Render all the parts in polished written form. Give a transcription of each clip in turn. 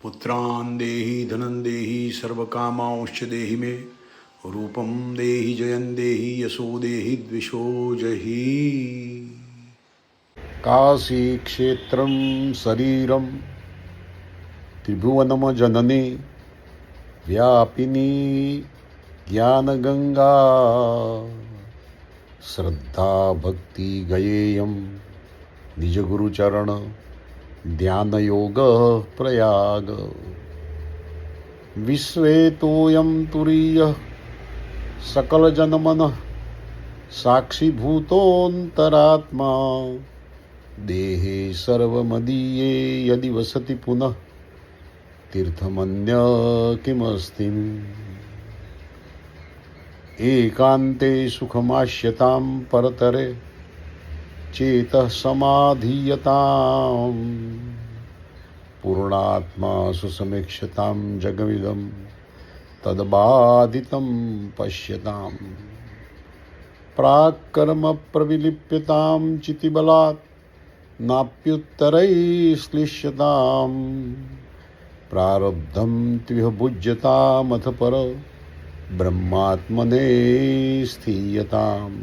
पुत्रान् देहि धनं देहि सर्वकामांश्च देहि मे रूपं देहि जयं देहि यशो देहि द्विषो जहि। काशी क्षेत्रं शरीरं त्रिभुवनमजननी व्यापिनी ज्ञानगंगा श्रद्धा भक्ति गयेयं निजगुरुचरण ध्यानयोग प्रयाग। विश्वे तोयं तुरीयः सकलजनमनः साक्षीभूतोऽन्तरात्मा देहे सर्वमदीये यदि वसति पुनः तीर्थमन्य किमस्तिम्। एकान्ते सुखमाश्यतां परतरे चेतः समाधीयताम्। पूर्णात्मा सुसमीक्षतां जगमिदं तद्बाधितं पश्यताम्। प्राक्कर्म प्रविलिप्यतां चितिबलात् नाप्युत्तरैश्लिष्यताम्। प्रारब्धं त्विह भुज्यतामथ पर ब्रह्मात्मने स्थीयताम्।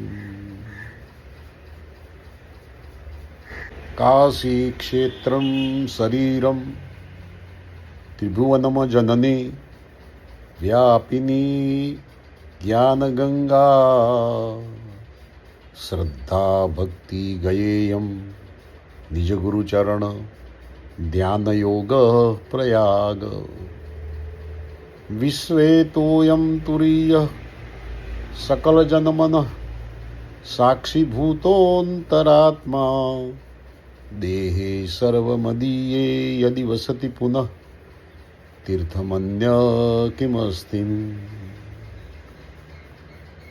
काशी क्षेत्रं शरीरं त्रिभुवनमजननी व्यापिनी ज्ञानगंगा श्रद्धा भक्ति गयेयं निजगुरुचरण ध्यानयोग प्रयाग। विश्वे तोयं तुरीयः सकलजनमनः साक्षीभूतोऽन्तरात्मा देहे सर्वमदीये यदि वसति पुनः तीर्थमन्य किमस्तिम्।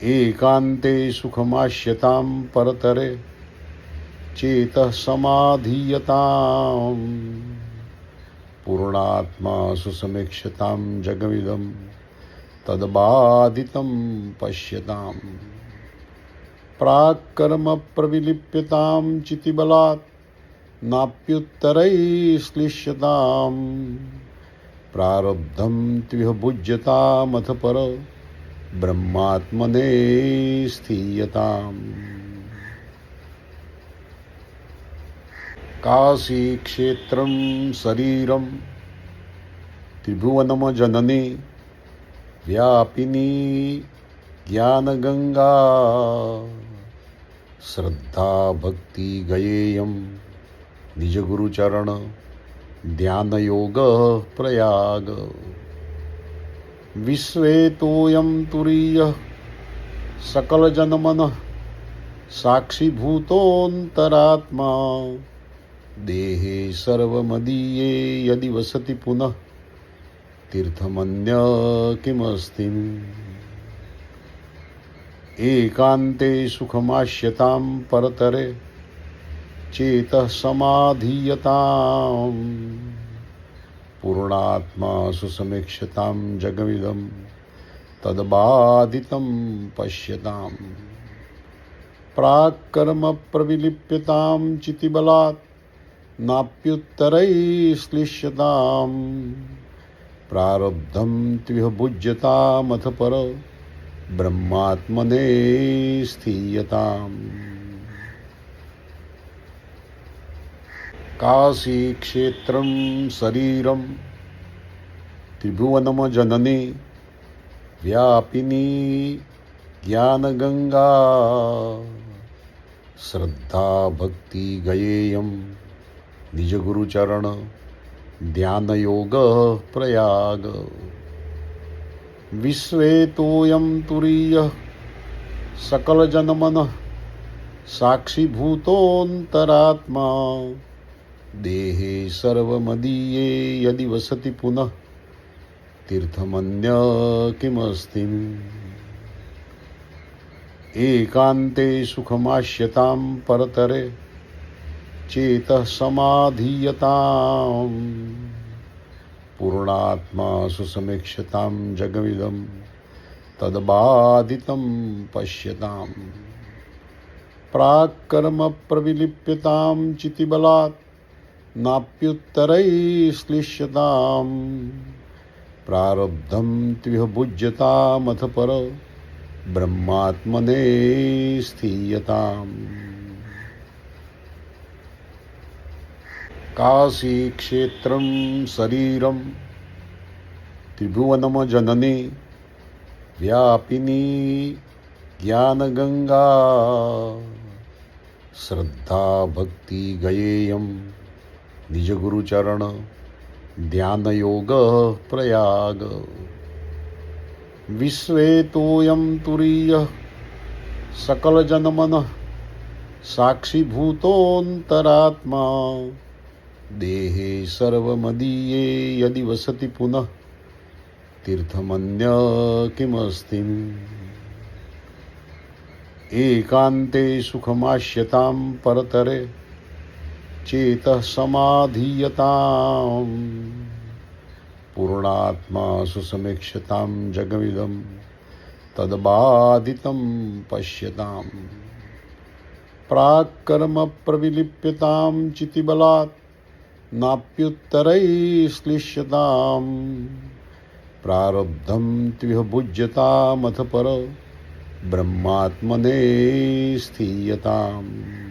एकान्ते सुखमाश्यतां परतरे चेतः समाधीयताम्। पूर्णात्मा सुसमीक्षतां जगमिदं तद्बाधितं पश्यताम्। प्राक्कर्म प्रविलिप्यतां चितिबलात् नाप्युत्तरैश्लिष्यताम्। प्रारब्धं त्विह भुज्यतामथ पर ब्रह्मात्मने स्थीयताम्। काशी क्षेत्रं शरीरं त्रिभुवनमजननी व्यापिनी ज्ञानगंगा श्रद्धा भक्ति गयेयं निजगुरुचरण ध्यानयोग प्रयाग। विश्वे तोयं तुरीयः सकलजनमनः साक्षीभूतोऽन्तरात्मा देहे सर्वमदीये यदि वसति पुनः तीर्थमन्य किमस्तिम्। एकान्ते सुखमाश्यतां परतरे चेतः समाधीयताम्। पूर्णात्मा सुसमीक्षतां जगमिदं तद्बाधितं पश्यताम्। प्राक्कर्म प्रविलिप्यतां चितिबलात् नाप्युत्तरैश्लिष्यताम्। प्रारब्धं त्विह भुज्यतामथ पर ब्रह्मात्मने स्थीयताम्। काशी क्षेत्रं शरीरं त्रिभुवनमजननी व्यापिनी ज्ञानगंगा श्रद्धा भक्ति गयेयं निजगुरुचरण ध्यानयोग प्रयाग। विश्वे तोयं तुरीयः सकलजनमनः साक्षीभूतोऽन्तरात्मा देहे सर्वमदीये यदि वसति पुनः तीर्थमन्य किमस्तिम्। एकान्ते सुखमाश्यतां परतरे चेतः समाधीयताम्। पूर्णात्मा सुसमीक्षतां जगमिदं तद्बाधितं पश्यताम्। प्राक्कर्म प्रविलिप्यतां चितिबलात् नाप्युत्तरैश्लिष्यताम् प्रारब्धं त्विह भुज्यतामथ पर ब्रह्मात्मने स्थीयताम्। काशीक्षेत्रं शरीरं त्रिभुवनमजननी व्यापिनी ज्ञानगंगा श्रद्धा भक्ति गयेयं निजगुरुचरण ध्यानयोग प्रयाग। विश्वे तोयं तुरीयः सकलजनमनः साक्षीभूतोऽन्तरात्मा देहे सर्वमदीये यदि वसति पुनः तीर्थमन्य किमस्ति। एकान्ते सुखमाश्यतां परतरे चेतः समाधीयताम् पूर्णात्मा सुसमीक्षतां जगमिदं तद्बाधितं पश्यताम्। प्राक्कर्म प्रविलिप्यतां चितिबलात् नाप्युत्तरैश्लिष्यताम् प्रारब्धं त्विह भुज्यतामथ पर ब्रह्मात्मने स्थीयताम्।